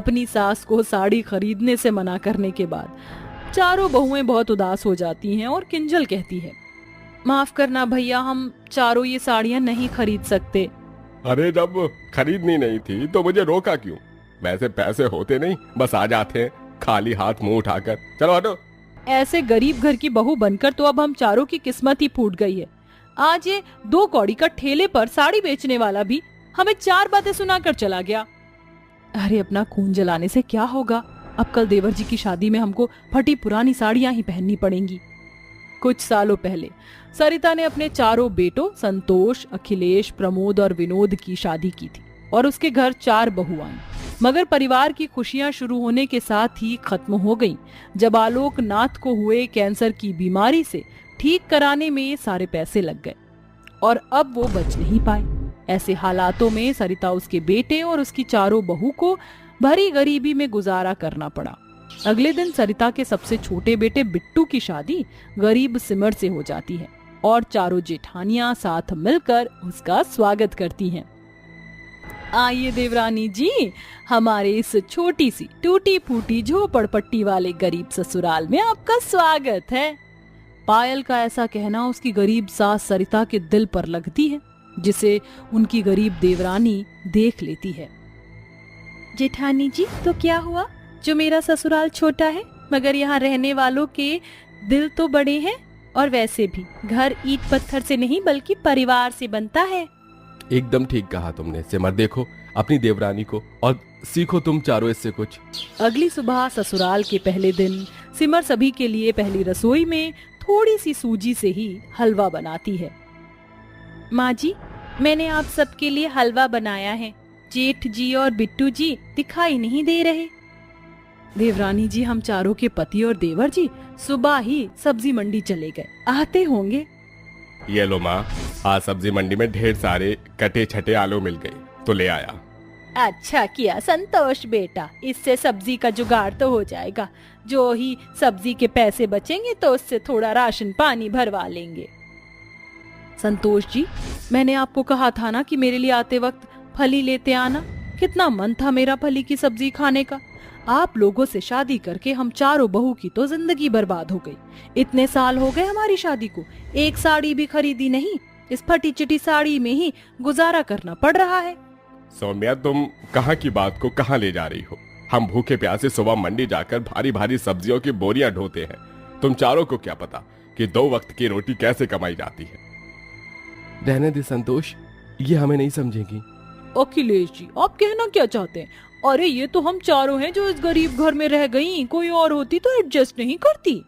अपनी सास को साड़ी खरीदने से मना करने के बाद चारों बहुएं बहुत उदास हो जाती हैं और किंजल कहती है, माफ करना भैया, हम चारों ये साड़ियां नहीं खरीद सकते। अरे जब खरीदनी नहीं थी तो मुझे रोका क्यों? वैसे पैसे होते नहीं, बस आ जाते हैं खाली हाथ मुंह उठाकर। चलो हटो। ऐसे गरीब घर की बहू बनकर तो अब हम चारों की किस्मत ही फूट गई है। आज ये 2 कौड़ी का ठेले पर साड़ी बेचने वाला भी हमें 4 बातें सुनाकर चला गया। अरे अपना खून जलाने से क्या होगा, अब कल देवर जी की शादी में हमको फटी पुरानी साड़ियां ही पहननी पड़ेंगी। कुछ सालों पहले सरिता ने अपने चारों बेटों संतोष, अखिलेश, प्रमोद और विनोद की शादी की थी और उसके घर 4 बहुआं। मगर परिवार की खुशियां शुरू होने के साथ ही खत्म हो गईं जब आलोक नाथ को हुए कैंसर की बीमारी से ठीक कराने में सारे पैसे लग गए और अब वो बच नहीं पाए। ऐसे हालातों में सरिता, उसके बेटे और उसकी चारों बहू को भरी गरीबी में गुजारा करना पड़ा। अगले दिन सरिता के सबसे छोटे बेटे बिट्टू की शादी गरीब सिमर से हो जाती है और चारों जेठानियां साथ मिलकर उसका स्वागत करती हैं। आइए देवरानी जी, हमारे इस छोटी सी टूटी फूटी झोपड़पट्टी वाले गरीब ससुराल में आपका स्वागत है। पायल का ऐसा कहना उसकी गरीब सास सरिता के दिल पर लगती है, जिसे उनकी गरीब देवरानी देख लेती है। जेठानी जी, तो क्या हुआ जो मेरा ससुराल छोटा है मगर यहाँ रहने वालों के दिल तो बड़े हैं, और वैसे भी घर ईंट पत्थर से नहीं बल्कि परिवार से बनता है। एकदम ठीक कहा तुमने सिमर। देखो अपनी देवरानी को और सीखो तुम चारों इससे कुछ। अगली सुबह ससुराल के पहले दिन सिमर सभी के लिए पहली रसोई में थोड़ी सी सूजी से ही हलवा बनाती है। माँ जी, मैंने आप सबके लिए हलवा बनाया है। जेठ जी और बिट्टू जी दिखाई नहीं दे रहे। देवरानी जी, हम चारों के पति और देवर जी सुबह ही सब्जी मंडी चले गए, आते होंगे। ये लो माँ, आज सब्जी मंडी में ढेर सारे कटे छटे आलू मिल गए तो ले आया। अच्छा किया संतोष बेटा, इससे सब्जी का जुगाड़ तो हो जाएगा। जो ही सब्जी के पैसे बचेंगे तो उससे थोड़ा राशन पानी भरवा लेंगे। संतोष जी, मैंने आपको कहा था ना कि मेरे लिए आते वक्त फली लेते आना। कितना मन था मेरा फली की सब्जी खाने का। आप लोगों से शादी करके हम चारों बहू की तो जिंदगी बर्बाद हो गई। इतने साल हो गए हमारी शादी को, एक साड़ी भी खरीदी नहीं। इस फटी चिटी साड़ी में ही गुजारा करना पड़ रहा है। सौम्या, तुम कहाँ की बात को कहाँ ले जा रही हो? हम भूखे प्यासे सुबह मंडी जाकर भारी भारी सब्जियों की बोरियां ढोते हैं। तुम चारों को क्या पता कि 2 वक्त की रोटी कैसे कमाई जाती है। रहने दे संतोष, ये हमें नहीं समझेगी। अखिलेश जी, आप कहना क्या चाहते हैं? अरे ये तो हम चारों हैं जो इस गरीब घर में रह गई, कोई और होती तो एडजस्ट नहीं करती।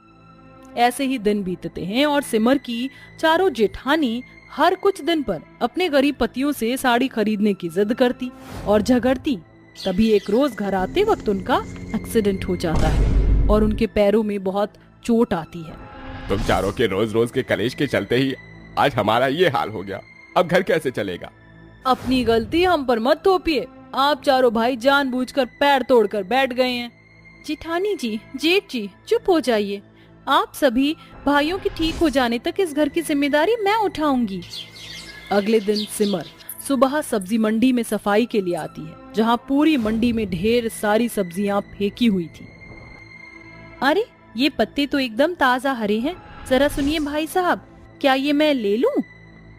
ऐसे ही दिन बीतते हैं और सिमर की चारों जेठानी हर कुछ दिन पर अपने गरीब पतियों से साड़ी खरीदने की जिद करती और झगड़ती। तभी एक रोज घर आते वक्त उनका एक्सीडेंट हो जाता है और उनके पैरों में बहुत चोट आती है। तुम चारों के रोज रोज के कलेश के चलते ही आज हमारा ये हाल हो गया। अब घर कैसे चलेगा? अपनी गलती हम पर मत थोपिए। आप चारों भाई जानबूझकर पैर तोड़कर बैठ गए हैं। जेठानी जी, जेठ जी, चुप हो जाइए। आप सभी भाइयों के ठीक हो जाने तक इस घर की जिम्मेदारी मैं उठाऊंगी। अगले दिन सिमर सुबह सब्जी मंडी में सफाई के लिए आती है, जहां पूरी मंडी में ढेर सारी सब्जियां फेंकी हुई थी। अरे ये पत्ते तो एकदम ताजा हरे हैं, जरा सुनिए भाई साहब, क्या ये मैं ले लूं?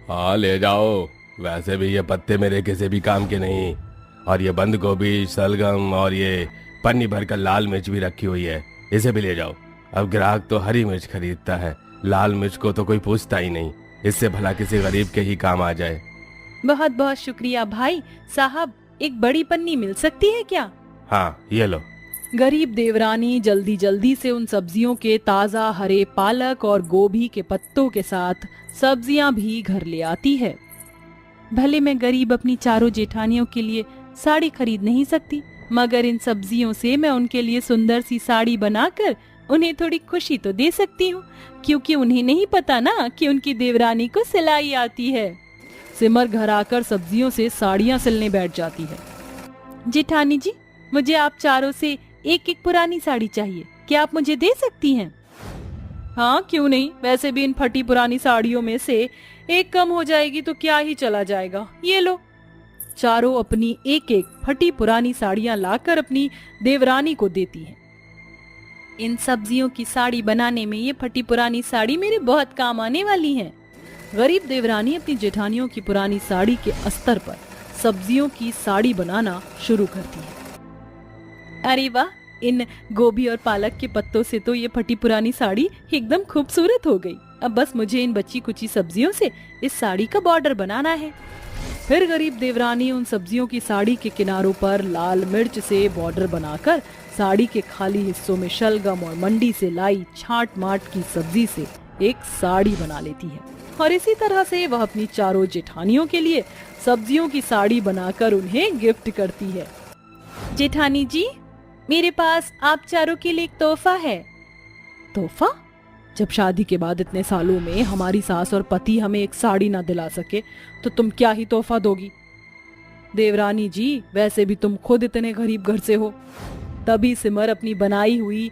हाँ ले जाओ, वैसे भी ये पत्ते मेरे किसी भी काम के नहीं। और ये बंद गोभी, सलगम और ये पन्नी भरकर लाल मिर्च भी रखी हुई है, इसे भी ले जाओ। अब ग्राहक तो हरी मिर्च खरीदता है, लाल मिर्च को तो कोई पूछता ही नहीं। इससे भला किसी गरीब के ही काम आ जाए। बहुत बहुत शुक्रिया भाई साहब, एक बड़ी पन्नी मिल सकती है क्या? हाँ ये लो। गरीब देवरानी जल्दी जल्दी से उन सब्जियों के ताजा हरे पालक और गोभी के पत्तों के साथ सब्जियां भी घर ले आती है। भले मैं गरीब अपनी चारों जेठानियों के लिए साड़ी खरीद नहीं सकती, मगर इन सब्जियों से मैं उनके लिए सुंदर सी साड़ी बनाकर उन्हें थोड़ी खुशी तो दे सकती हूँ, क्योंकि उन्हें नहीं पता ना कि उनकी देवरानी को सिलाई आती है। सिमर घर आकर सब्जियों से साड़ियाँ सिलने बैठ जाती है। जेठानी जी, मुझे आप चारों से एक एक पुरानी साड़ी चाहिए, क्या आप मुझे दे सकती हैं? हाँ क्यों नहीं, वैसे भी इन फटी पुरानी साड़ियों में से एक कम हो जाएगी तो क्या ही चला जाएगा। ये लो। चारों अपनी एक एक फटी पुरानी साड़ियां लाकर अपनी देवरानी को देती हैं। इन सब्जियों की साड़ी बनाने में ये फटी पुरानी साड़ी मेरे बहुत काम आने वाली है। गरीब देवरानी अपनी जेठानियों की पुरानी साड़ी के अस्तर पर सब्जियों की साड़ी बनाना शुरू करती है। अरे वाह, इन गोभी और पालक के पत्तों से तो ये फटी पुरानी साड़ी एकदम खूबसूरत हो गई। अब बस मुझे इन बची कुची सब्जियों से इस साड़ी का बॉर्डर बनाना है। फिर गरीब देवरानी उन सब्जियों की साड़ी के किनारों पर लाल मिर्च से बॉर्डर बनाकर साड़ी के खाली हिस्सों में शलगम और मंडी से लाई छाट माट की सब्जी से एक साड़ी बना लेती है। और इसी तरह से वह अपनी चारों जेठानियों के लिए सब्जियों की साड़ी बनाकर उन्हें गिफ्ट करती है। जेठानी जी, मेरे पास आप चारों के लिए एक तोहफा है। तोहफा? जब शादी के बाद इतने सालों में हमारी सास और पति हमें एक साड़ी ना दिला सके तो तुम क्या ही तोहफा दोगी? देवरानी जी, वैसे भी तुम खुद इतने गरीब घर से हो। तभी सिमर अपनी बनाई हुई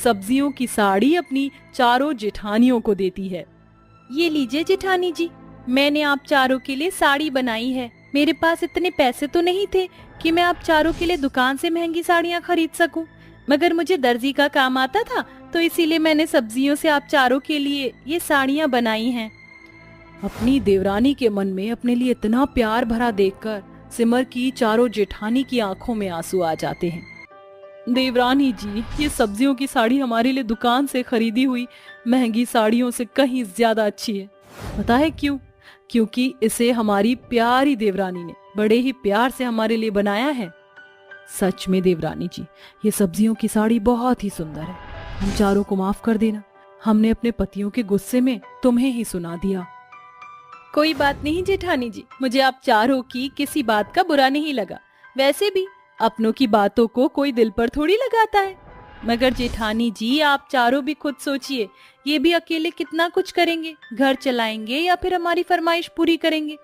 सब्जियों की साड़ी अपनी चारों जेठानियों को देती है। ये लीजिए जेठानी जी, मैंने आप चारों के लिए साड़ी बनाई है। मेरे पास इतने पैसे तो नहीं थे कि मैं आप चारों के लिए दुकान से महंगी साड़ियाँ खरीद सकूं, मगर मुझे दर्जी का काम आता था तो इसीलिए मैंने सब्जियों से आप चारों के लिए ये साड़ियाँ बनाई हैं। अपनी देवरानी के मन में अपने लिए इतना प्यार भरा देखकर सिमर की चारों जेठानी की आंखों में आंसू आ जाते हैं। देवरानी जी, ये सब्जियों की साड़ी हमारे लिए दुकान से खरीदी हुई महंगी साड़ियों से कहीं ज्यादा अच्छी है। पता है क्यों? क्योंकि इसे हमारी प्यारी देवरानी ने बड़े ही प्यार से हमारे लिए बनाया है। सच में देवरानी जी, ये सब्जियों की साड़ी बहुत ही सुंदर है। हम चारों को माफ कर देना, हमने अपने पतियों के गुस्से में तुम्हें ही सुना दिया। कोई बात नहीं जेठानी जी, मुझे आप चारों की किसी बात का बुरा नहीं लगा। वैसे भी अपनों की बातों को कोई दिल पर थोड़ी लगाता है। मगर जेठानी जी, आप चारों भी खुद सोचिए, ये भी अकेले कितना कुछ करेंगे, घर चलाएंगे या फिर हमारी फरमाइश पूरी करेंगे।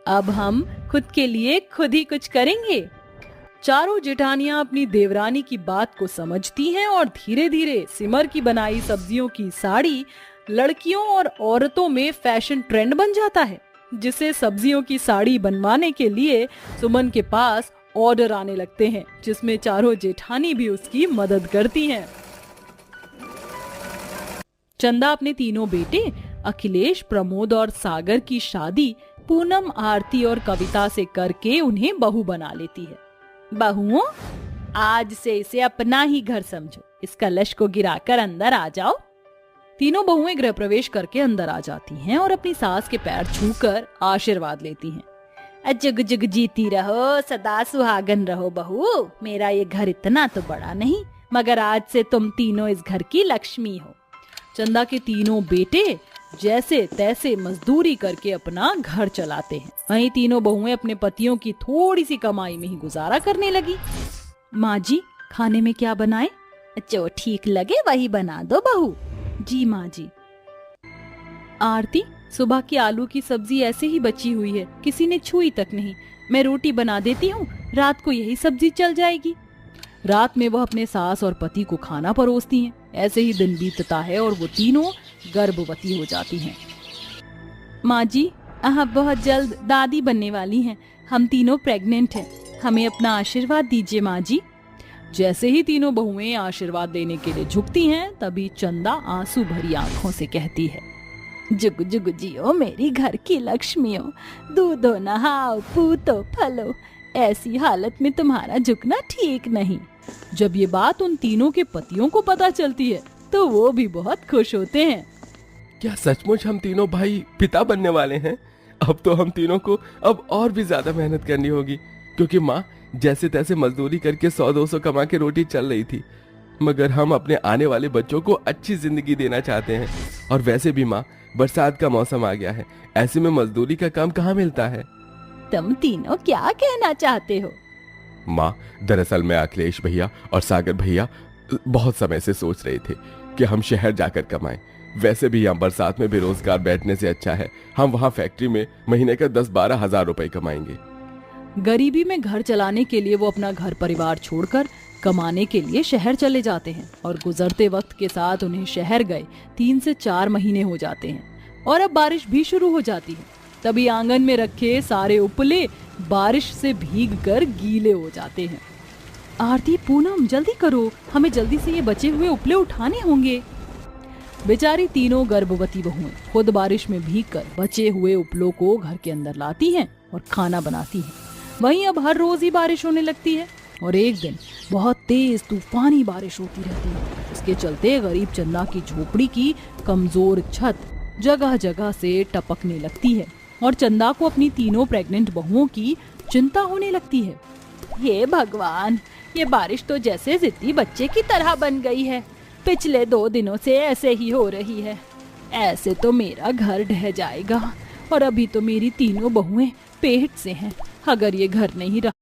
अब हम खुद के लिए खुद ही कुछ करेंगे। चारों जेठानियां अपनी देवरानी की बात को समझती हैं और धीरे धीरे सिमर की बनाई सब्जियों की साड़ी लड़कियों और औरतों में फैशन ट्रेंड बन जाता है, जिसे सब्जियों की साड़ी बनवाने के लिए सुमन के पास ऑर्डर आने लगते हैं, जिसमें चारों जेठानी भी उसकी मदद करती हैं। चंदा अपने तीनों बेटे अखिलेश, प्रमोद और सागर की शादी पूनम, आरती और कविता से करके उन्हें बहू बना लेती है। बहुओं, आज से इसे अपना ही घर समझो। इस कलश को गिराकर अंदर आ जाओ। तीनों बहुएं गृह प्रवेश करके अंदर आ जाती हैं और अपनी सास के पैर छूकर आशीर्वाद लेती हैं। जुग जुग जीती रहो, सदा सुहागन रहो बहू। मेरा ये घर इतना तो बड़ा नहीं, मगर आज से तुम तीनों इस घर की लक्ष्मी हो। चंदा के तीनों बेटे जैसे तैसे मजदूरी करके अपना घर चलाते हैं। वहीं तीनों बहुएं अपने पतियों की थोड़ी सी कमाई में ही गुजारा करने लगी। माँ जी, खाने में क्या बनाए? जो ठीक लगे वही बना दो बहू। जी माँ जी। आरती, सुबह की आलू की सब्जी ऐसे ही बची हुई है, किसी ने छुई तक नहीं। मैं रोटी बना देती हूँ, रात को यही सब्जी चल जाएगी। रात में वह अपने सास और पति को खाना परोसती हैं। ऐसे ही दिन बीतता है और वो तीनों गर्भवती हो जाती हैं। माँ जी, आप बहुत जल्द दादी बनने वाली हैं। हम तीनों प्रेग्नेंट हैं, हमें अपना आशीर्वाद दीजिए माँ जी। जैसे ही तीनों बहुएं आशीर्वाद देने के लिए झुकती हैं, तभी चंदा आंसू भरी आंखों से कहती है, जुग जुग जियो मेरी घर की लक्ष्मियों, दूधो नहाओ पूतो फलो। ऐसी हालत में तुम्हारा झुकना ठीक नहीं। जब ये बात उन तीनों के पतियों को पता चलती है तो वो भी बहुत खुश होते हैं। क्या सचमुच हम तीनों भाई पिता बनने वाले हैं? अब तो हम तीनों को अब और भी ज्यादा मेहनत करनी होगी, क्योंकि माँ जैसे तैसे मजदूरी करके 100-200 कमा के रोटी चल रही थी, मगर हम अपने आने वाले बच्चों को अच्छी जिंदगी देना चाहते हैं। और वैसे भी माँ, बरसात का मौसम आ गया है, ऐसे में मजदूरी का काम कहाँ मिलता है? तुम तीनों क्या कहना चाहते हो? माँ, दरअसल मैं अखिलेश भैया और सागर भैया बहुत समय से सोच रहे थे कि हम शहर जाकर कमाएं। वैसे भी यहाँ बरसात में बेरोजगार बैठने से अच्छा है हम वहाँ फैक्ट्री में महीने का 10-12 हजार रुपए कमाएंगे। गरीबी में घर चलाने के लिए वो अपना घर परिवार छोड़कर कमाने के लिए शहर चले जाते हैं और गुजरते वक्त के साथ उन्हें शहर गए 3 से 4 महीने हो जाते हैं और अब बारिश भी शुरू हो जाती है। तभी आंगन में रखे सारे उपले बारिश से भीगकर गीले हो जाते हैं। आरती, पूनम जल्दी करो, हमें जल्दी से ये बचे हुए उपले उठाने होंगे। बेचारी तीनों गर्भवती बहुएं खुद बारिश में भीगकर बचे हुए उपलों को घर के अंदर लाती हैं और खाना बनाती हैं। वहीं अब हर रोज ही बारिश होने लगती है और एक दिन बहुत तेज तूफानी बारिश होती रहती है। इसके चलते गरीब चंदा की झोपड़ी की कमजोर छत जगह जगह से टपकने लगती है और चंदा को अपनी तीनों प्रेग्नेंट बहुओं की चिंता होने लगती है। हे भगवान, ये बारिश तो जैसे जिद्दी बच्चे की तरह बन गई है। पिछले 2 दिनों से ऐसे ही हो रही है। ऐसे तो मेरा घर ढह जाएगा और अभी तो मेरी तीनों बहुएं पेट से हैं। अगर ये घर नहीं रहा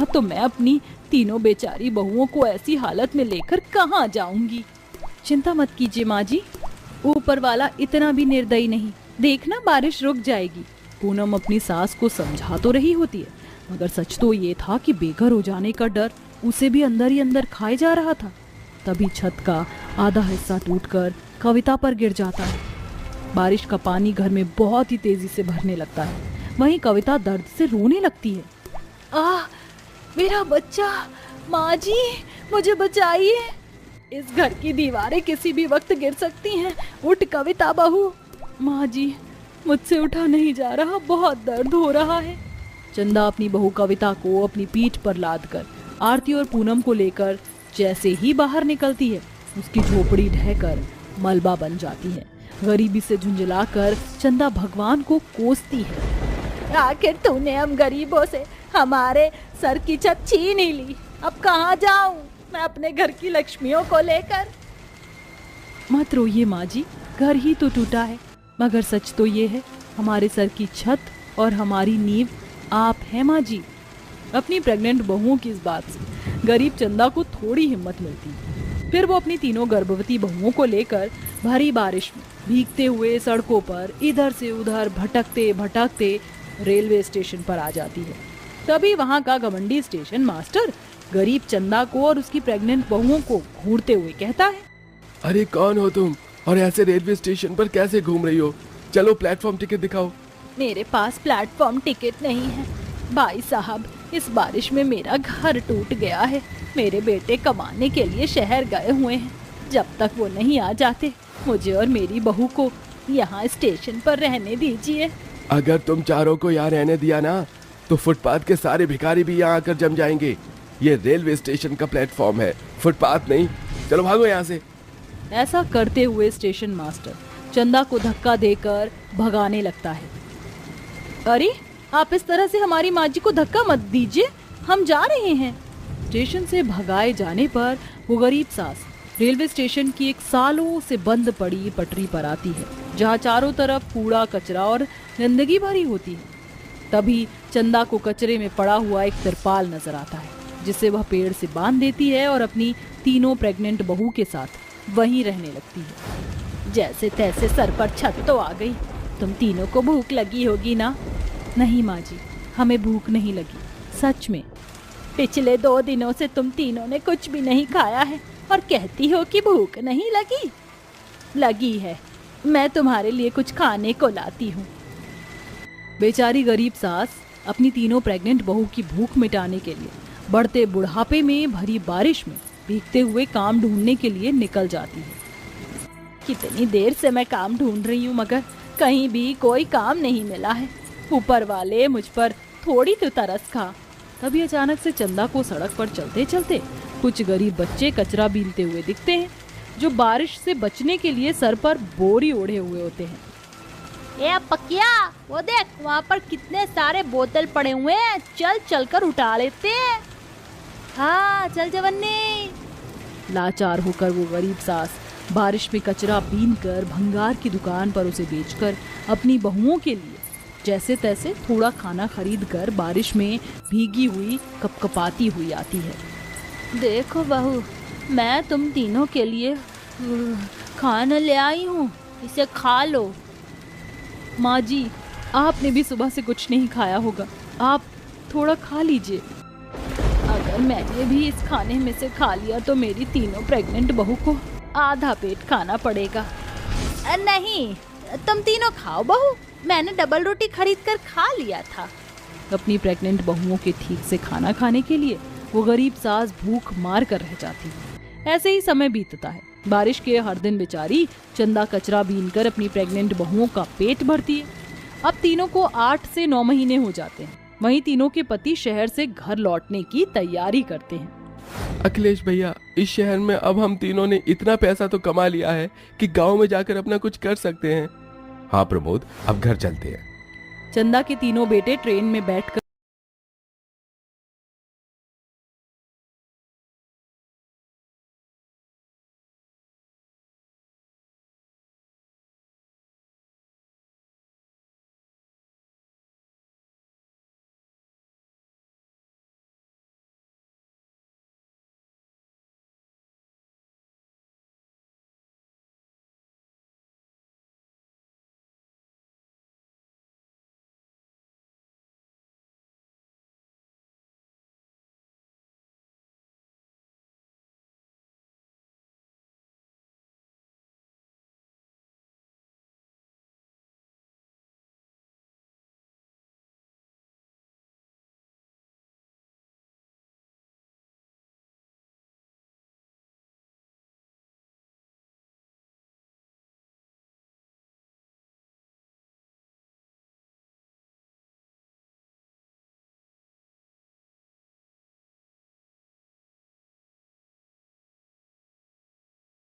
तो मैं अपनी तीनों बेचारी बहुओं को ऐसी हालत में लेकर कहाँ जाऊंगी। चिंता मत कीजिए माँ जी, ऊपर वाला इतना भी निर्दयी नहीं, देखना बारिश रुक जाएगी। पूनम अपनी सास को समझा तो रही होती है, मगर सच तो ये था कि बेघर हो जाने का डर उसे भी अंदर ही अंदर खाए जा रहा था। तभी छत का आधा हिस्सा टूटकर कविता पर गिर जाता है। बारिश का पानी घर में बहुत ही तेजी से भरने लगता है। वहीं कविता दर्द से रोने लगती है। आह, मेरा बच्चा, माँ जी मुझे बचाइए, इस घर की दीवारें किसी भी वक्त गिर सकती हैं। उठ कविता बहू। माँ जी मुझसे उठा नहीं जा रहा, बहुत दर्द हो रहा है। चंदा अपनी बहू कविता को अपनी पीठ पर लादकर आरती और पूनम को लेकर जैसे ही बाहर निकलती है, उसकी झोपड़ी ढहकर मलबा बन जाती है। गरीबी से झुंझलाकर चंदा भगवान को कोसती है। आखिर तूने हम गरीबों से हमारे सर की छत छीन ही ली, अब कहाँ जाऊं मैं अपने घर की लक्ष्मियों को लेकर। मत रोइए माँ जी, घर ही तो टूटा है, मगर सच तो ये है हमारे सर की छत और हमारी नींव आप हैं माँ जी। अपनी प्रेग्नेंट बहुओं की इस बात से गरीब चंदा को थोड़ी हिम्मत मिलती है। फिर वो अपनी तीनों गर्भवती बहुओं को लेकर भारी बारिश में भीगते हुए सड़कों पर इधर से उधर भटकते भटकते रेलवे स्टेशन पर आ जाती है। तभी वहाँ का घमंडी स्टेशन मास्टर गरीब चंदा को और उसकी प्रेग्नेंट बहुओं को घूरते हुए कहता है, अरे कौन हो तुम और ऐसे रेलवे स्टेशन पर कैसे घूम रही हो? चलो प्लेटफॉर्म टिकट दिखाओ। मेरे पास प्लेटफॉर्म टिकट नहीं है भाई साहब, इस बारिश में मेरा घर टूट गया है। मेरे बेटे कमाने के लिए शहर गए हुए हैं, जब तक वो नहीं आ जाते मुझे और मेरी बहू को यहाँ स्टेशन पर रहने दीजिए। अगर तुम चारों को यहाँ रहने दिया ना तो फुटपाथ के सारे भिखारी भी यहाँ आकर जम जाएंगे। ये रेलवे स्टेशन का प्लेटफॉर्म है, फुटपाथ नहीं। चलो भागो यहाँ से। ऐसा करते हुए स्टेशन मास्टर चंदा को धक्का देकर भगाने लगता है। अरे आप इस तरह से हमारी माँ जी को धक्का मत दीजिए, हम जा रहे हैं। स्टेशन से भगाए जाने पर वो गरीब सास रेलवे स्टेशन की एक सालों से बंद पड़ी पटरी पर आती है, जहाँ चारों तरफ कूड़ा कचरा और गंदगी भरी होती है। तभी चंदा को कचरे में पड़ा हुआ एक तिरपाल नजर आता है, जिसे वह पेड़ से बांध देती है और अपनी तीनों प्रेग्नेंट बहू के साथ वहीं रहने लगती है। जैसे तैसे सर पर छत तो आ गई। तुम तीनों को भूख लगी होगी ना? नहीं माँ जी, हमें भूख नहीं लगी, सच में। पिछले 2 दिनों से तुम तीनों ने कुछ भी नहीं खाया है और कहती हो कि भूख नहीं लगी। लगी है, मैं तुम्हारे लिए कुछ खाने को लाती हूँ। बेचारी गरीब सास अपनी तीनों प्रेग्नेंट बहू की भूख मिटाने के लिए बढ़ते बुढ़ापे में भरी बारिश में भीगते हुए काम ढूंढने के लिए निकल जाती है। कितनी देर से मैं काम ढूंढ रही हूँ, मगर कहीं भी कोई काम नहीं मिला है। ऊपर वाले मुझ पर थोड़ी तो तरस खा। तभी अचानक से चंदा को सड़क पर चलते चलते कुछ गरीब बच्चे कचरा बीनते हुए दिखते हैं, जो बारिश से बचने के लिए सर पर बोरी ओढ़े हुए होते हैं। ए पकिया, वो देख वहाँ पर कितने सारे बोतल पड़े हुए हैं, चल चल कर उठा लेते हैं। हाँ चल जवन्नी। लाचार होकर वो गरीब सास बारिश में कचरा बीनकर भंगार की दुकान पर उसे बेचकर अपनी बहुओं के लिए जैसे तैसे थोड़ा खाना खरीद कर बारिश में भीगी हुई कपकपाती हुई आती है। देखो बहू, मैं तुम तीनों के लिए खाना ले आई हूँ, इसे खा लो। माँ जी, आपने भी सुबह से कुछ नहीं खाया होगा, आप थोड़ा खा लीजिए। अगर मैंने भी इस खाने में से खा लिया तो मेरी तीनों प्रेग्नेंट बहू को आधा पेट खाना पड़ेगा। नहीं, तुम तीनों खाओ बहू, मैंने डबल रोटी खरीद कर खा लिया था। अपनी प्रेग्नेंट बहुओं के ठीक से खाना खाने के लिए वो गरीब सास भूख मार कर रह जाती है। ऐसे ही समय बीतता है। बारिश के हर दिन बेचारी चंदा कचरा बीनकर अपनी प्रेग्नेंट बहुओं का पेट भरती है। अब तीनों को 8 से 9 महीने हो जाते हैं। वहीं तीनों के पति शहर से घर लौटने की तैयारी करते हैं। अखिलेश भैया, इस शहर में अब हम तीनों ने इतना पैसा तो कमा लिया है कि गांव में जाकर अपना कुछ कर सकते हैं। हाँ प्रमोद, अब घर चलते हैं। चंदा के तीनों बेटे ट्रेन में बैठकर